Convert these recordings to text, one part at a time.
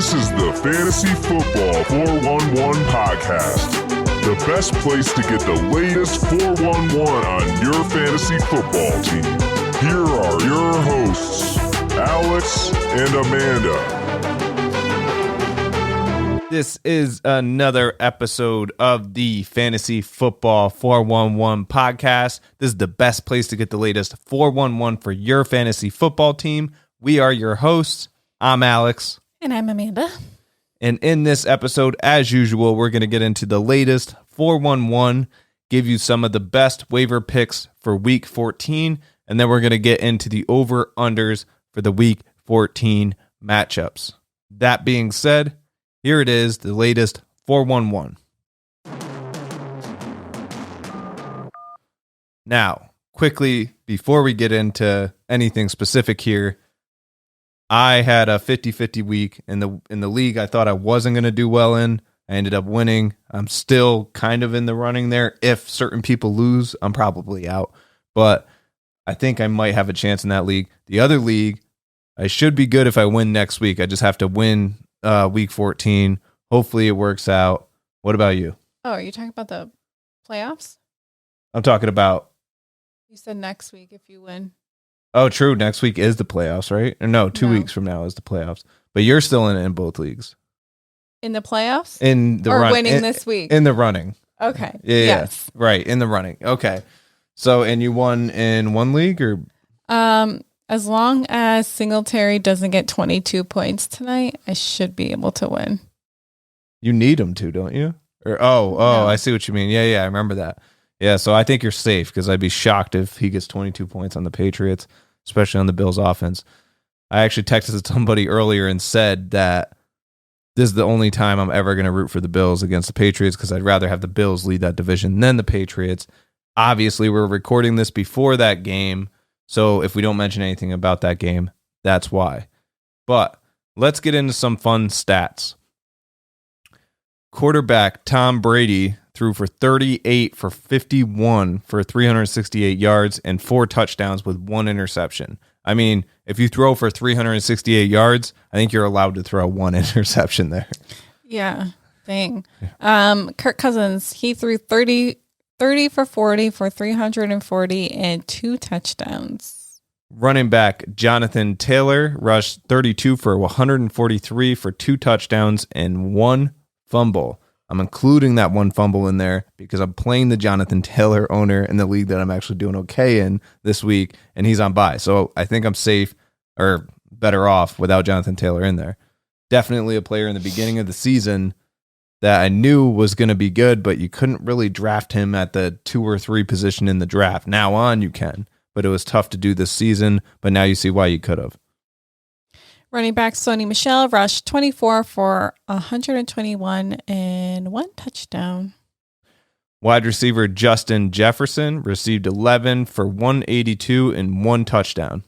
This is the Fantasy Football 411 podcast. The best place to get the latest 411 on your fantasy football team. Here are your hosts, Alex and Amanda. This is another episode of the Fantasy Football 411 podcast. This is the best place to get the latest 411 for your fantasy football team. We are your hosts. I'm Alex. And I'm Amanda. And in this episode, as usual, we're going to get into the latest 411, give you some of the best waiver picks for Week 14, and then we're going to get into the over-unders for the Week 14 matchups. That being said, here it is, the latest 411. Now, quickly, before we get into anything specific here, I had a 50-50 week in the league I thought I wasn't going to do well in. I ended up winning. I'm still kind of in the running there. If certain people lose, I'm probably out. But I think I might have a chance in that league. The other league, I should be good if I win next week. I just have to win Week 14. Hopefully it works out. What about you? Oh, are you talking about the playoffs? I'm talking about... You said next week if you win. Oh, true. Next week is the playoffs, right? Or no, 2 weeks from now is the playoffs. But you're still in both leagues. In the playoffs? In the winning this week? In the running. Okay. Yeah, yes. Right, in the running. Okay. So, and you won in one league or? As long as Singletary doesn't get 22 points tonight, I should be able to win. You need him to, don't you? Or no. I see what you mean. Yeah, I remember that. Yeah, so I think you're safe because I'd be shocked if he gets 22 points on the Patriots, especially on the Bills offense. I actually texted somebody earlier and said that this is the only time I'm ever going to root for the Bills against the Patriots because I'd rather have the Bills lead that division than the Patriots. Obviously, we're recording this before that game, so if we don't mention anything about that game, that's why. But let's get into some fun stats. Quarterback Tom Brady threw for 38 for 51 for 368 yards and 4 touchdowns with 1 interception. I mean, if you throw for 368 yards, I think you're allowed to throw 1 interception there. Yeah, dang. Kirk Cousins, he threw 30 for 40 for 340 and 2 touchdowns. Running back Jonathan Taylor rushed 32 for 143 for 2 touchdowns and 1 fumble. I'm including that 1 fumble in there because I'm playing the Jonathan Taylor owner in the league that I'm actually doing okay in this week, and he's on bye. So I think I'm safe or better off without Jonathan Taylor in there. Definitely a player in the beginning of the season that I knew was going to be good, but you couldn't really draft him at the 2 or 3 position in the draft. Now on you can, but it was tough to do this season, but now you see why you could have. Running back Sony Michel rushed 24 for 121 and 1 touchdown. Wide receiver Justin Jefferson received 11 for 182 and 1 touchdown.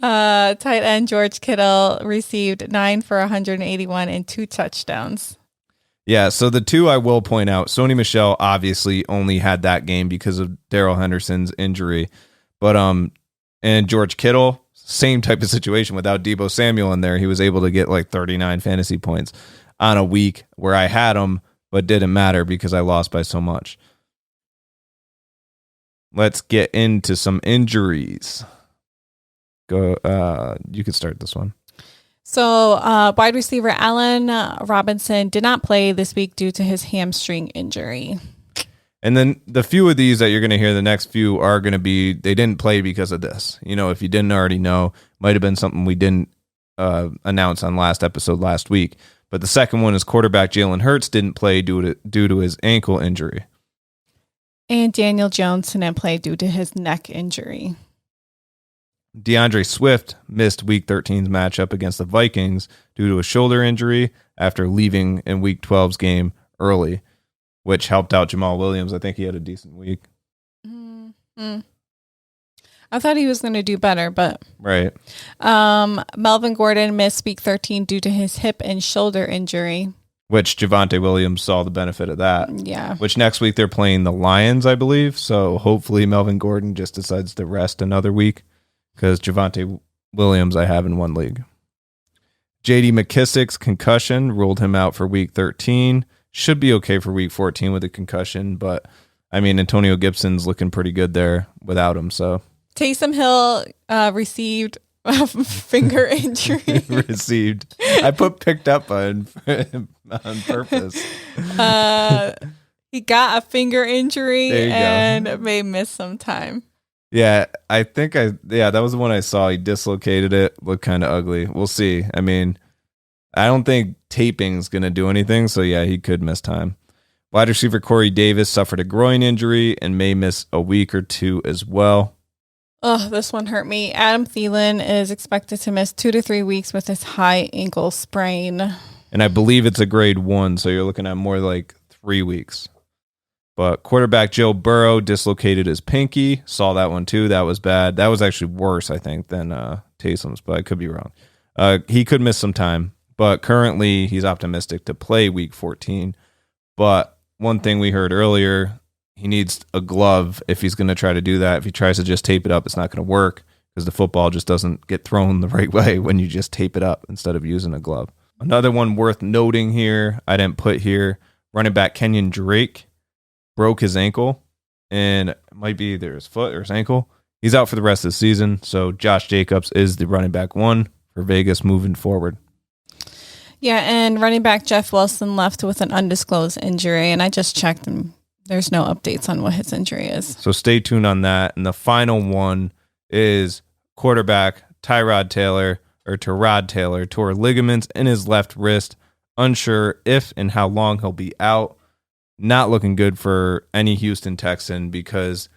Tight end George Kittle received 9 for 181 and 2 touchdowns. Yeah, so the 2 I will point out, Sony Michel obviously only had that game because of Darrell Henderson's injury. But and George Kittle, same type of situation without Deebo Samuel in there. He was able to get like 39 fantasy points on a week where I had him, but didn't matter because I lost by so much. Let's get into some injuries. Go. You could start this one. So wide receiver Allen Robinson did not play this week due to his hamstring injury. And then the few of these that you're going to hear, the next few are going to be, they didn't play because of this. You know, if you didn't already know, might have been something we didn't announce on last episode last week. But the second one is quarterback Jalen Hurts didn't play due to his ankle injury. And Daniel Jones didn't play due to his neck injury. DeAndre Swift missed Week 13's matchup against the Vikings due to a shoulder injury after leaving in Week 12's game early, which helped out Jamal Williams. I think he had a decent week. Mm-hmm. I thought he was going to do better, but... Right. Melvin Gordon missed Week 13 due to his hip and shoulder injury. Which Javonte Williams saw the benefit of that. Yeah. Which next week they're playing the Lions, I believe. So hopefully Melvin Gordon just decides to rest another week because Javonte Williams I have in one league. J.D. McKissick's concussion ruled him out for week 13. Should be okay for week 14 with a concussion, but I mean, Antonio Gibson's looking pretty good there without him. So Taysom Hill received a finger injury. I put picked up on purpose. He got a finger injury There you and may miss some time. Yeah, that was the one I saw. He dislocated it. Looked kind of ugly. We'll see. I mean, I don't think taping's going to do anything. So, yeah, he could miss time. Wide receiver Corey Davis suffered a groin injury and may miss a week or two as well. Oh, this one hurt me. Adam Thielen is expected to miss 2 to 3 weeks with his high ankle sprain. And I believe it's a grade 1, so you're looking at more like 3 weeks. But quarterback Joe Burrow dislocated his pinky. Saw that one too. That was bad. That was actually worse, I think, than Taysom's, but I could be wrong. He could miss some time, but currently he's optimistic to play week 14. But one thing we heard earlier, he needs a glove if he's going to try to do that. If he tries to just tape it up, it's not going to work because the football just doesn't get thrown the right way when you just tape it up instead of using a glove. Another one worth noting here, I didn't put here, running back Kenyon Drake broke his ankle, and it might be either his foot or his ankle. He's out for the rest of the season, so Josh Jacobs is the running back 1 for Vegas moving forward. Yeah, and running back Jeff Wilson left with an undisclosed injury, and I just checked, and there's no updates on what his injury is. So stay tuned on that. And the final one is quarterback Tyrod Taylor tore ligaments in his left wrist. Unsure if and how long he'll be out. Not looking good for any Houston Texan because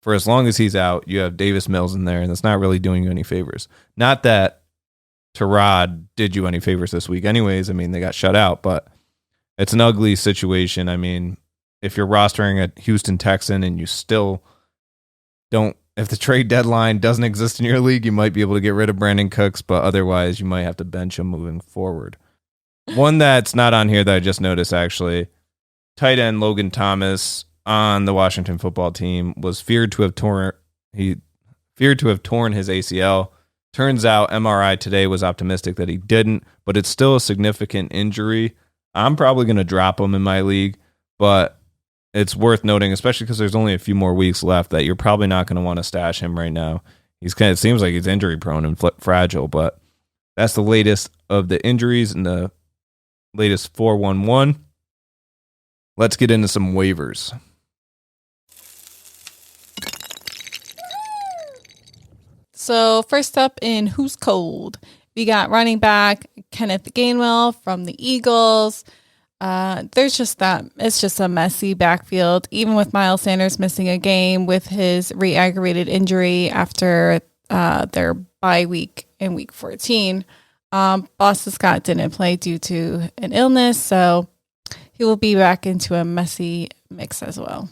for as long as he's out, you have Davis Mills in there, and that's not really doing you any favors. Not that Tyrod did you any favors this week anyways. I mean, they got shut out, but it's an ugly situation. I mean, if you're rostering a Houston Texan and you still don't, if the trade deadline doesn't exist in your league, you might be able to get rid of Brandon Cooks, but otherwise you might have to bench him moving forward. One that's not on here that I just noticed actually, tight end Logan Thomas on the Washington football team was feared to have torn his ACL. Turns out MRI today was optimistic that he didn't, but it's still a significant injury. I'm probably going to drop him in my league, but it's worth noting, especially because there's only a few more weeks left, that you're probably not going to want to stash him right now. It seems like he's injury prone and fragile, but that's the latest of the injuries in the latest 411. Let's get into some waivers. So first up in Who's Cold, we got running back Kenneth Gainwell from the Eagles. It's just a messy backfield, even with Miles Sanders missing a game with his re-aggravated injury after their bye week in week 14. Boston Scott didn't play due to an illness, so he will be back into a messy mix as well.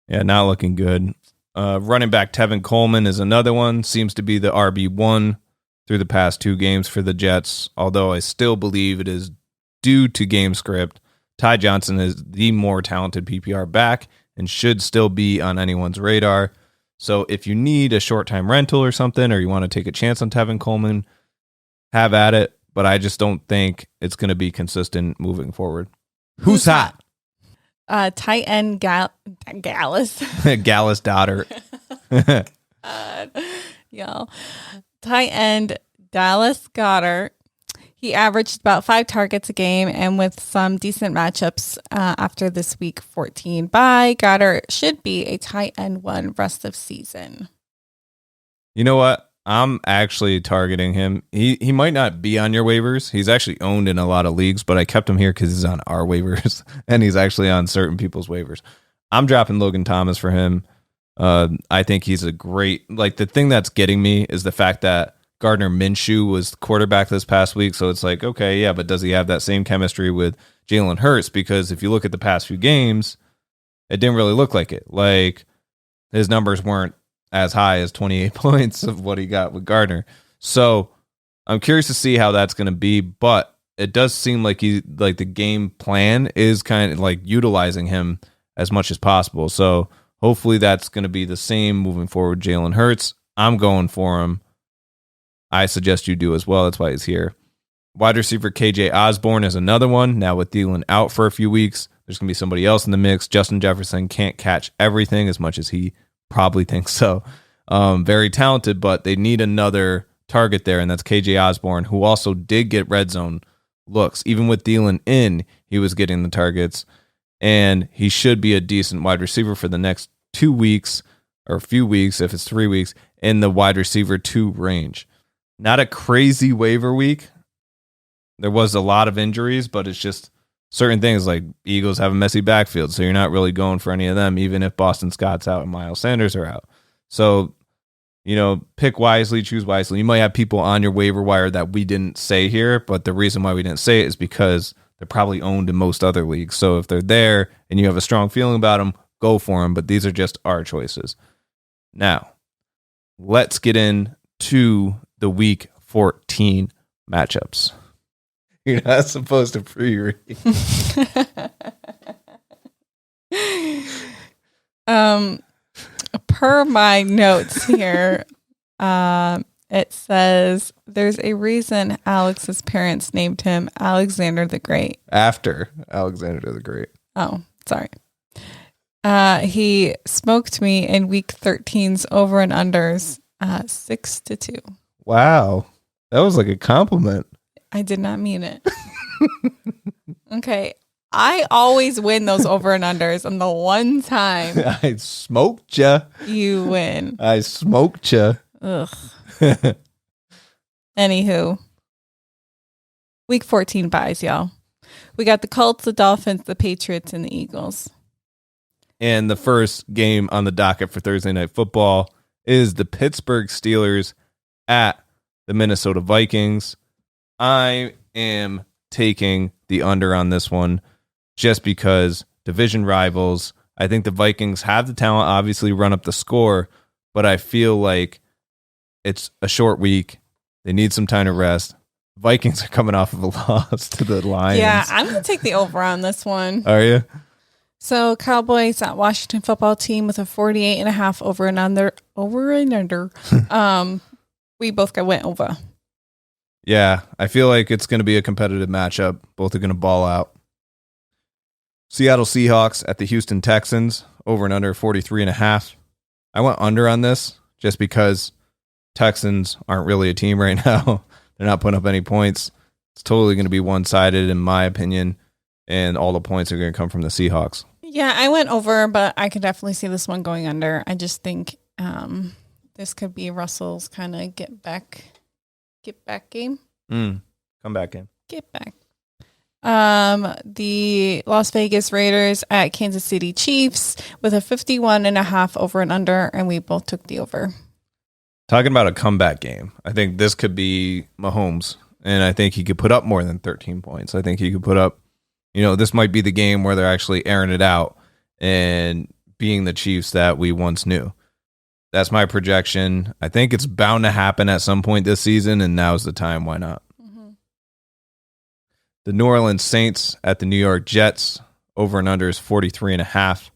Yeah, not looking good. Running back Tevin Coleman is another one. Seems to be the RB1 through the past 2 games for the Jets, although I still believe it is due to game script. Ty Johnson is the more talented PPR back and should still be on anyone's radar. So if you need a short-time rental or something, or you want to take a chance on Tevin Coleman, have at it, but I just don't think it's going to be consistent moving forward. Who's hot? Tight end Gallus. Gallus Goddard. Y'all. Tight end Dallas Goddard. He averaged about 5 targets a game, and with some decent matchups after this week 14 bye, Goddard should be a tight end 1 rest of season. You know what? I'm actually targeting him. He might not be on your waivers. He's actually owned in a lot of leagues, but I kept him here because he's on our waivers, and he's actually on certain people's waivers. I'm dropping Logan Thomas for him. I think he's a great, the thing that's getting me is the fact that Gardner Minshew was quarterback this past week. So it's like, okay, yeah, but does he have that same chemistry with Jalen Hurts? Because if you look at the past few games, it didn't really look like it. Like, his numbers weren't as high as 28 points of what he got with Gardner. So I'm curious to see how that's going to be, but it does seem like the game plan is kind of like utilizing him as much as possible. So hopefully that's going to be the same moving forward. Jalen Hurts, I'm going for him. I suggest you do as well. That's why he's here. Wide receiver KJ Osborne is another one. Now with Thielen out for a few weeks, there's going to be somebody else in the mix. Justin Jefferson can't catch everything as much as he probably thinks so. Very talented, but they need another target there, and that's KJ Osborne, who also did get red zone looks. Even with Thielen in, he was getting the targets, and he should be a decent wide receiver for the next 2 weeks or a few weeks, if it's 3 weeks, in the wide receiver 2 range. Not a crazy waiver week. There was a lot of injuries, but it's just certain things like Eagles have a messy backfield, so you're not really going for any of them, even if Boston Scott's out and Miles Sanders are out. So, pick wisely, choose wisely. You might have people on your waiver wire that we didn't say here, but the reason why we didn't say it is because they're probably owned in most other leagues. So if they're there and you have a strong feeling about them, go for them. But these are just our choices. Now, let's get into the Week 14 matchups. You're not supposed to pre-read. Per my notes here, it says there's a reason Alex's parents named him Alexander the Great. After Alexander the Great. Oh, sorry. He smoked me in Week 13's over and unders 6-2. Wow. That was like a compliment. I did not mean it. Okay. I always win those over and unders, and the one time I smoked ya. You win. I smoked ya. Ugh. Anywho, Week 14 buys, y'all. We got the Colts, the Dolphins, the Patriots, and the Eagles. And the first game on the docket for Thursday Night Football is the Pittsburgh Steelers at the Minnesota Vikings. I am taking the under on this one just because division rivals. I think the Vikings have the talent, obviously, run up the score, but I feel like it's a short week. They need some time to rest. Vikings are coming off of a loss to the Lions. Yeah, I'm going to take the over on this one. Are you? So Cowboys at Washington Football Team with a 48.5 over and under. We both went over. Yeah, I feel like it's going to be a competitive matchup. Both are going to ball out. Seattle Seahawks at the Houston Texans, over and under 43.5. I went under on this just because Texans aren't really a team right now. They're not putting up any points. It's totally going to be one-sided in my opinion, and all the points are going to come from the Seahawks. Yeah, I went over, but I could definitely see this one going under. I just think this could be Russell's kind of get back game. Comeback game. Get back. The Las Vegas Raiders at Kansas City Chiefs with a 51.5 over and under, and we both took the over. Talking about a comeback game, I think this could be Mahomes, and I think he could put up more than 13 points. I think he could put up, this might be the game where they're actually airing it out and being the Chiefs that we once knew. That's my projection. I think it's bound to happen at some point this season, and now's the time. Why not? Mm-hmm. The New Orleans Saints at the New York Jets, over and under is 43.5.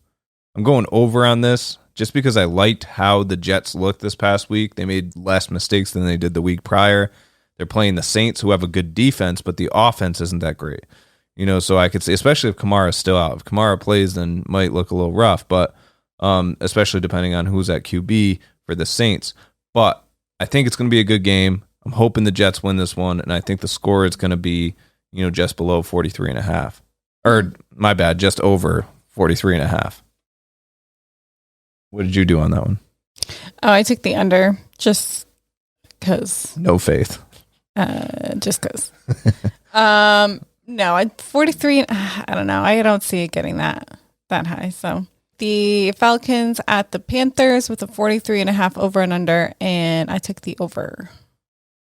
I'm going over on this just because I liked how the Jets looked this past week. They made less mistakes than they did the week prior. They're playing the Saints, who have a good defense, but the offense isn't that great. So I could say, especially if Kamara's still out. If Kamara plays, then it might look a little rough, but especially depending on who's at QB for the Saints. But I think it's going to be a good game. I'm hoping the Jets win this one, and I think the score is going to be, just below 43.5. Or, my bad, just over 43.5. What did you do on that one? Oh, I took the under just because. No faith. Just because. No, 43, I don't know. I don't see it getting that high, so. The Falcons at the Panthers with a 43.5 over and under, and I took the over.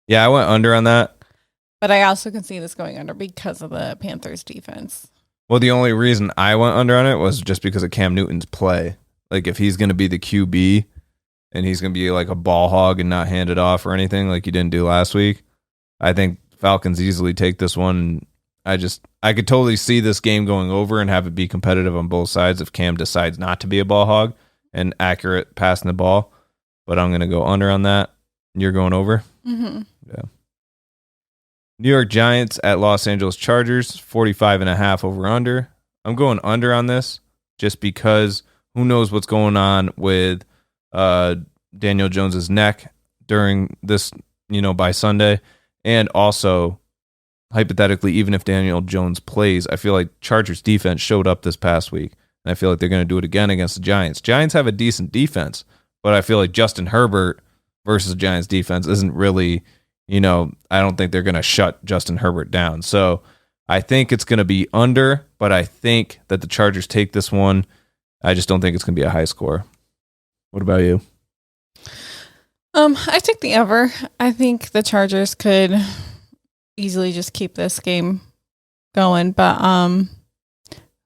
Yeah, I went under on that. But I also can see this going under because of the Panthers defense. Well, the only reason I went under on it was just because of Cam Newton's play. Like, if he's going to be the QB and he's going to be like a ball hog and not hand it off or anything like he didn't do last week, I think Falcons easily take this one. I could totally see this game going over and have it be competitive on both sides if Cam decides not to be a ball hog and accurate passing the ball. But I'm going to go under on that. You're going over? Mm-hmm. Yeah. New York Giants at Los Angeles Chargers, 45.5 over under. I'm going under on this just because who knows what's going on with Daniel Jones's neck during this, by Sunday. And also, hypothetically, even if Daniel Jones plays, I feel like Chargers defense showed up this past week. And I feel like they're going to do it again against the Giants. Giants have a decent defense, but I feel like Justin Herbert versus the Giants defense isn't really, I don't think they're going to shut Justin Herbert down. So I think it's going to be under, but I think that the Chargers take this one. I just don't think it's going to be a high score. What about you? I took the over. I think the Chargers could easily just keep this game going. But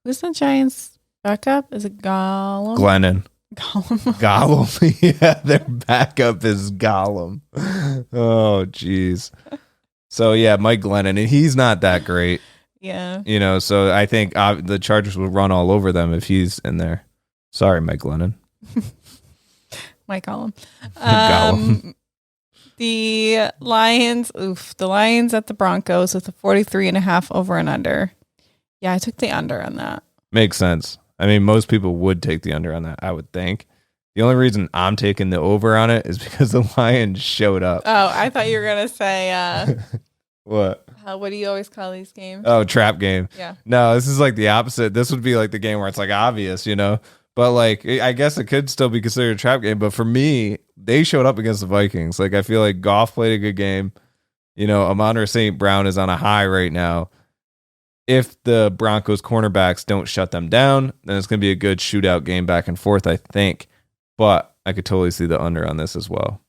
who's the Giants' backup? Is it Gollum? Glennon. Gollum. Yeah, their backup is Gollum. Oh, jeez. So, yeah, Mike Glennon, and he's not that great. Yeah. So I think the Chargers will run all over them if he's in there. Sorry, Mike Glennon. Mike Gollum. Gollum. The Lions at the Broncos with a 43.5 over and under. Yeah, I took the under on that. Makes sense. I mean, most people would take the under on that, I would think. The only reason I'm taking the over on it is because the Lions showed up. Oh, I thought you were going to say... What? What do you always call these games? Oh, trap game. Yeah. No, this is like the opposite. This would be like the game where it's like obvious, But like, I guess it could still be considered a trap game. But for me, they showed up against the Vikings. Like, I feel like Goff played a good game. Amon-Ra St. Brown is on a high right now. If the Broncos cornerbacks don't shut them down, then it's going to be a good shootout game back and forth, I think. But I could totally see the under on this as well.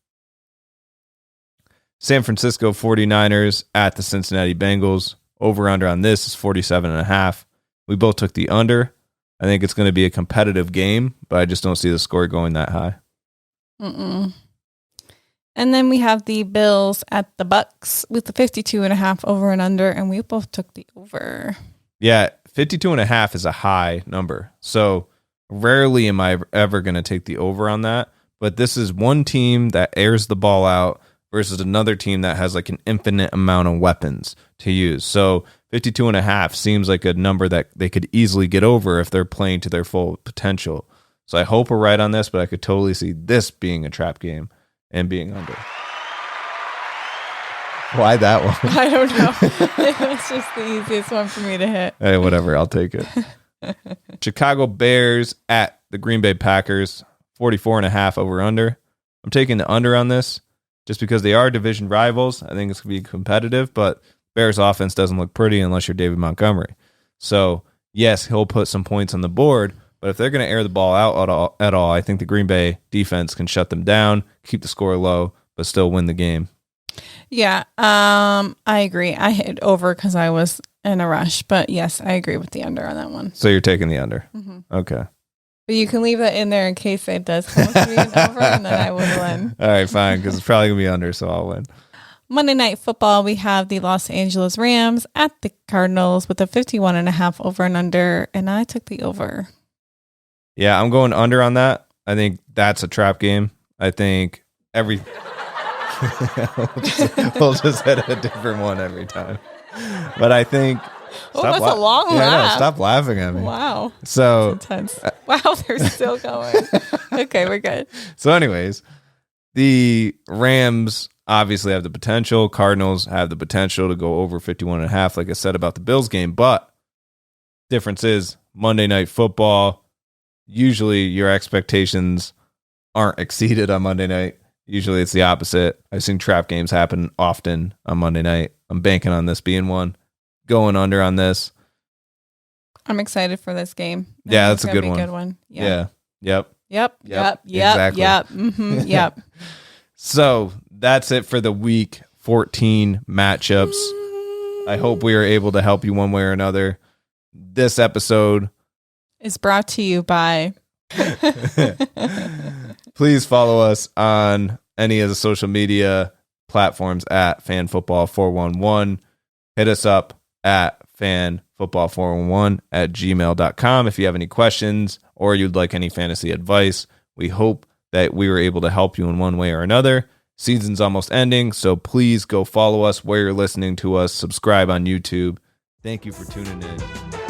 San Francisco 49ers at the Cincinnati Bengals. Over-under on this is 47.5. We both took the under. I think it's going to be a competitive game, but I just don't see the score going that high. Mm-mm. And then we have the Bills at the Bucks with the 52.5 over and under, and we both took the over. Yeah, 52.5 is a high number. So rarely am I ever going to take the over on that. But this is one team that airs the ball out versus another team that has like an infinite amount of weapons to use. So 52.5 seems like a number that they could easily get over if they're playing to their full potential. So I hope we're right on this, but I could totally see this being a trap game and being under. Why that one? I don't know. It's just the easiest one for me to hit. Hey, whatever. I'll take it. Chicago Bears at the Green Bay Packers, 44.5 over under. I'm taking the under on this just because they are division rivals. I think it's going to be competitive, but Bears offense doesn't look pretty unless you're David Montgomery. So, yes, he'll put some points on the board, but if they're going to air the ball out at all, I think the Green Bay defense can shut them down, keep the score low, but still win the game. Yeah, I agree. I hit over because I was in a rush, but yes, I agree with the under on that one. So you're taking the under. Mm-hmm. Okay. But you can leave that in there in case it does come to be an over, and then I would win. All right, fine, because it's probably going to be under, so I'll win. Monday Night Football, we have the Los Angeles Rams at the Cardinals with a 51.5 over and under, and I took the over. Yeah, I'm going under on that. I think that's a trap game. I think we'll just hit a different one every time. But I think... that's a long laugh. Stop laughing at me. Wow. So intense. Wow, they're still going. Okay, we're good. So anyways, the Rams obviously have the potential. Cardinals have the potential to go over 51.5, like I said about the Bills game. But difference is Monday Night Football, usually your expectations aren't exceeded on Monday night. Usually it's the opposite. I've seen trap games happen often on Monday night. I'm banking on this being one. Going under on this. I'm excited for this game. Yeah, that's a good one. Good one. Yeah. Yep. Exactly. Yep. Mm-hmm, yep. So that's it for the week 14 matchups. I hope we are able to help you one way or another. This episode is brought to you by. Please follow us on any of the social media platforms at fanfootball411. Hit us up at fanfootball411@gmail.com if you have any questions or you'd like any fantasy advice. We hope that we were able to help you in one way or another. Season's almost ending, so please go follow us where you're listening to us. Subscribe on YouTube. Thank you for tuning in.